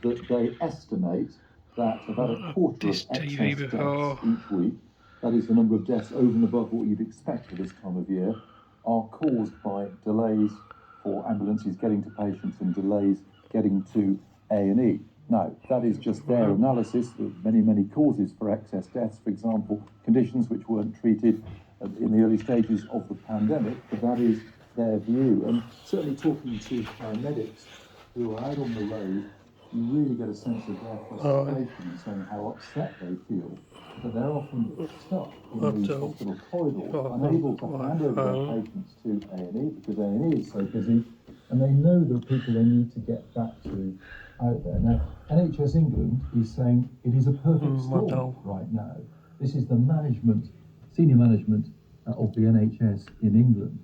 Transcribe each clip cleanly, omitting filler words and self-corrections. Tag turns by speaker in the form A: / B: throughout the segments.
A: that they estimate that about a quarter of excess deaths each week, that is the number of deaths over and above what you'd expect for this time of year, are caused by delays for ambulances getting to patients and delays getting to A&E. Now, that is just their analysis. There are many causes for excess deaths. For example, conditions which weren't treated in the early stages of the pandemic, but that is their view. And certainly talking to paramedics who are out on the road, you really get a sense of their frustration and saying how upset they feel that they're often stuck in these hospital corridors, unable to hand over their patients to A&E because A&E is so busy, and they know there are people they need to get back to out there. Now, NHS England is saying it is a perfect storm right now. This is the senior management of the NHS in England,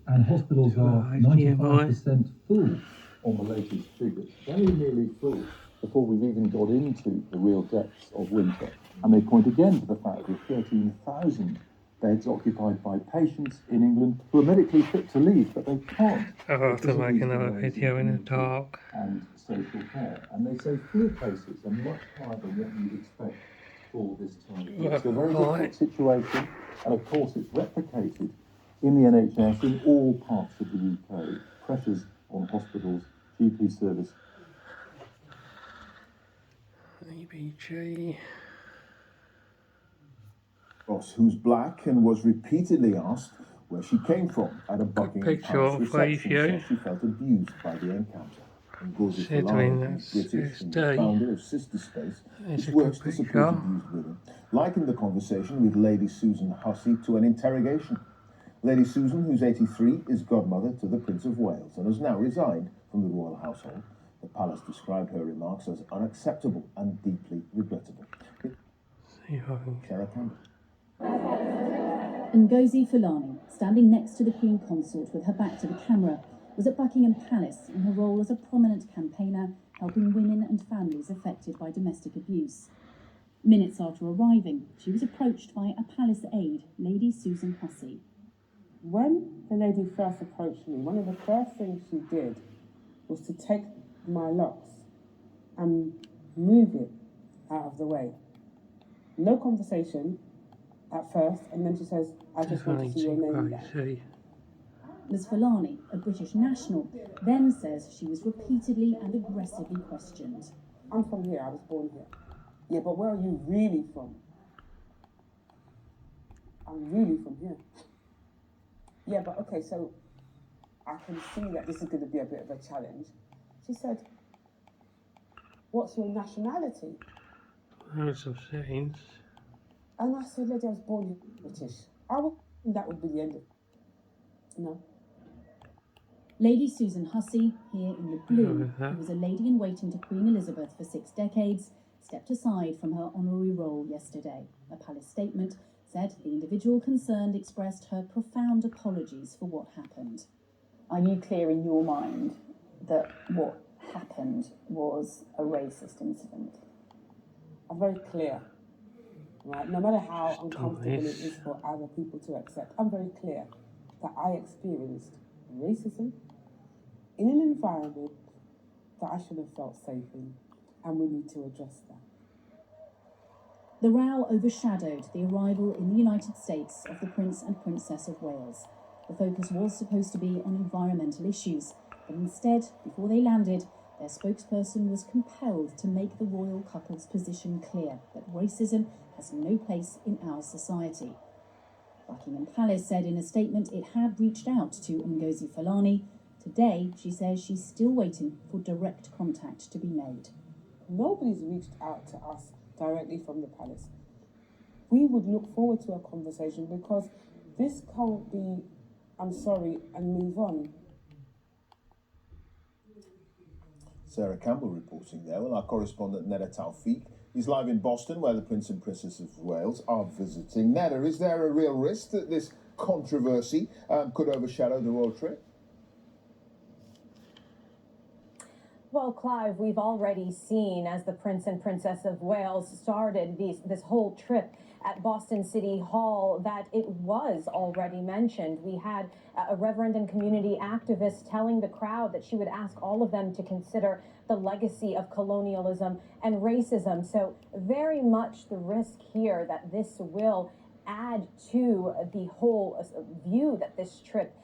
A: and hospitals are 95% full on the latest figures, very nearly full before we've even got into the real depths of winter. And they point again to the fact that 13,000 beds occupied by patients in England who are medically fit to leave, but they can't.
B: I'll have to make another video in the dark.
A: And social care. And they say flu cases are much higher than what you'd expect for this time of year. It's a very difficult situation, and of course it's replicated in the NHS in all parts of the UK. Pressures on hospitals, GP service.
B: ABG.
C: Ross, who's black and was repeatedly asked where she came from at a Buckingham Palace reception, said she felt abused by the encounter. Ngozi Fulani, who's British and the founder of Sister Space, which works to support abused women, likened the conversation with Lady Susan Hussey to an interrogation. Lady Susan, who's 83, is godmother to the Prince of Wales and has now resigned from the royal household. The palace described her remarks as unacceptable and deeply regrettable. Sarah Campbell.
D: Ngozi Fulani, standing next to the Queen Consort with her back to the camera, was at Buckingham Palace in her role as a prominent campaigner helping women and families affected by domestic abuse. Minutes after arriving, she was approached by a palace aide, Lady Susan Hussey.
E: When the lady first approached me, one of the first things she did was to take my locks and move it out of the way. No conversation at first, and then she says, I just want to see your name down.
D: Ms Fulani, a British national, then says she was repeatedly and aggressively questioned.
E: I'm from here, I was born here. Yeah, but where are you really from? I'm really from here. Yeah, but okay, so I can see that this is going to be a bit of a challenge. She said, what's your nationality?
B: Loads of things.
E: And I said, lady, I was born British. That would be the end of it. No.
D: Lady Susan Hussey, here in the blue, who was a lady-in-waiting to Queen Elizabeth for 6 decades, stepped aside from her honorary role yesterday. A palace statement said the individual concerned expressed her profound apologies for what happened.
F: Are you clear in your mind that what happened was a racist incident?
E: I'm very clear, right? No matter how uncomfortable it is for other people to accept, I'm very clear that I experienced racism in an environment that I should have felt safe in, and we need to address that.
D: The row overshadowed the arrival in the United States of the Prince and Princess of Wales. The focus was supposed to be on environmental issues, but instead, before they landed, their spokesperson was compelled to make the royal couple's position clear that racism has no place in our society. Buckingham Palace said in a statement it had reached out to Ngozi Fulani. Today, she says she's still waiting for direct contact to be made.
E: Nobody's reached out to us directly from the palace. We would look forward to a conversation because this can't be, I'm sorry, and move on.
C: Sarah Campbell reporting there. Well, our correspondent Neda Tawfiq is live in Boston, where the Prince and Princess of Wales are visiting. Neda, is there a real risk that this controversy could overshadow the royal trip?
G: Well, Clive, we've already seen as the Prince and Princess of Wales started this whole trip at Boston City Hall that it was already mentioned. We had a reverend and community activist telling the crowd that she would ask all of them to consider the legacy of colonialism and racism. So very much the risk here that this will add to the whole view that this trip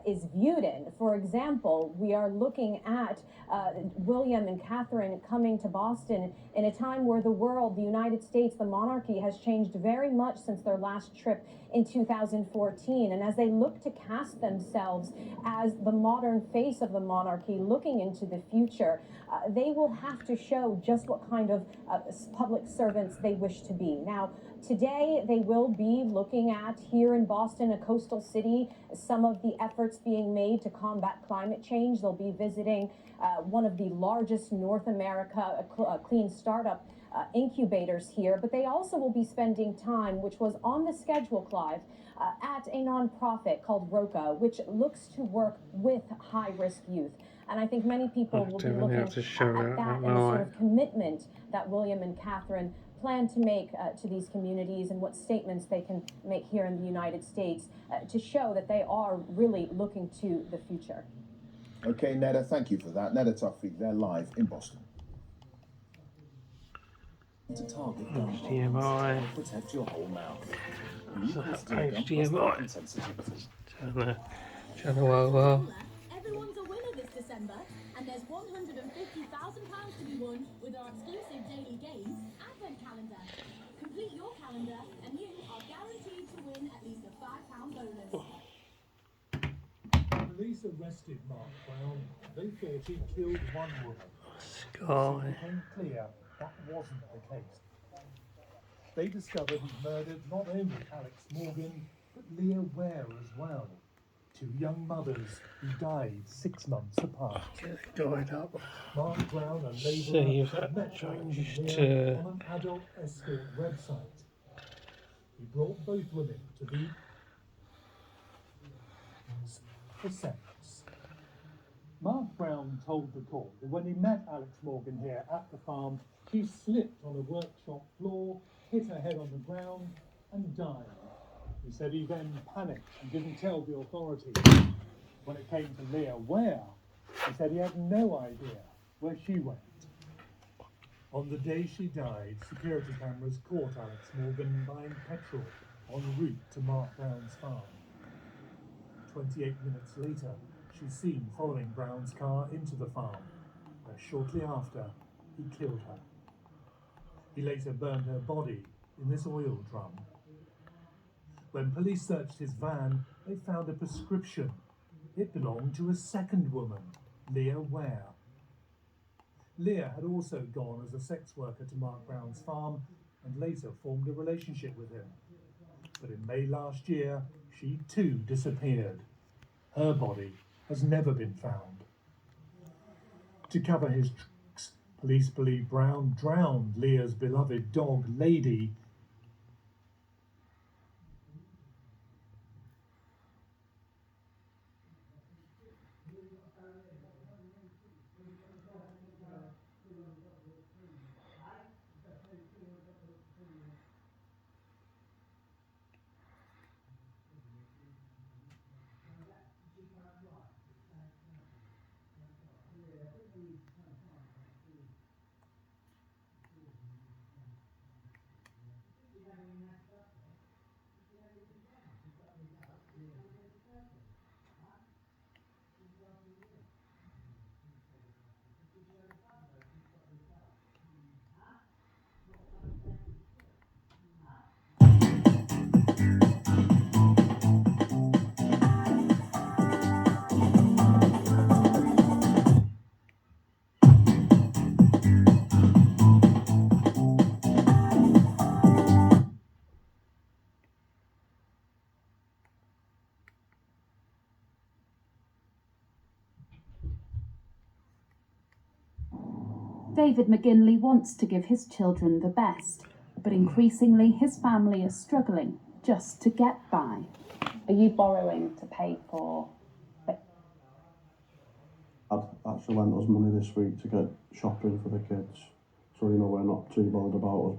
G: is viewed in. For example, we are looking at William and Catherine coming to Boston in a time where the world, the United States, the monarchy has changed very much since their last trip in 2014. And as they look to cast themselves as the modern face of the monarchy, looking into the future, they will have to show just what kind of public servants they wish to be. Now, today, they will be looking at, here in Boston, a coastal city, some of the efforts being made to combat climate change. They'll be visiting one of the largest North America clean startup incubators here, but they also will be spending time, which was on the schedule, Clive, at a nonprofit called ROCA, which looks to work with high-risk youth. And I think many people will be looking at that and the sort of commitment that William and Catherine plan to make to these communities and what statements they can make here in the United States to show that they are really looking to the future.
C: Okay, Neda, thank you for that. Neda Tawfiq, they're live in Boston.
A: To target
B: HDMI.
A: protect your whole mouth.
B: HDMI. Channel over.
D: Everyone's a winner this December, and there's £150,000 to be won with our exclusive daily games advent calendar. Complete your calendar, and you are guaranteed to win at least a £5 bonus.
H: Police arrested Mark Brown. They thought he killed one woman.
B: Sky.
H: It became clear that wasn't the case. They discovered he'd murdered not only Alex Morgan, but Leah Ware as well. Two young mothers who died 6 months apart.
B: Died up.
H: Mark Brown, a
B: See
H: labourer,
B: if that
H: met
B: changes
H: Leah
B: to
H: on an adult escort website. He brought both women to the for sex. Mark Brown told the court that when he met Alex Morgan here at the farm, she slipped on a workshop floor, hit her head on the ground, and died. He said he then panicked and didn't tell the authorities. When it came to Leah Ware, he said he had no idea where she went. On the day she died, security cameras caught Alex Morgan buying petrol en route to Mark Brown's farm. 28 minutes later, she's seen following Brown's car into the farm, where shortly after, he killed her. He later burned her body in this oil drum. When police searched his van, they found a prescription. It belonged to a second woman, Leah Ware. Leah had also gone as a sex worker to Mark Brown's farm and later formed a relationship with him. But in May last year, she too disappeared. Her body has never been found. To cover his tracks, police believe Brown drowned Leah's beloved dog, Lady.
D: David McGinley wants to give his children the best, but increasingly his family is struggling just to get by.
F: Are you borrowing to pay for?
I: actually lent us money this week to get shopping for the kids. So, you know, we're not too bothered about us.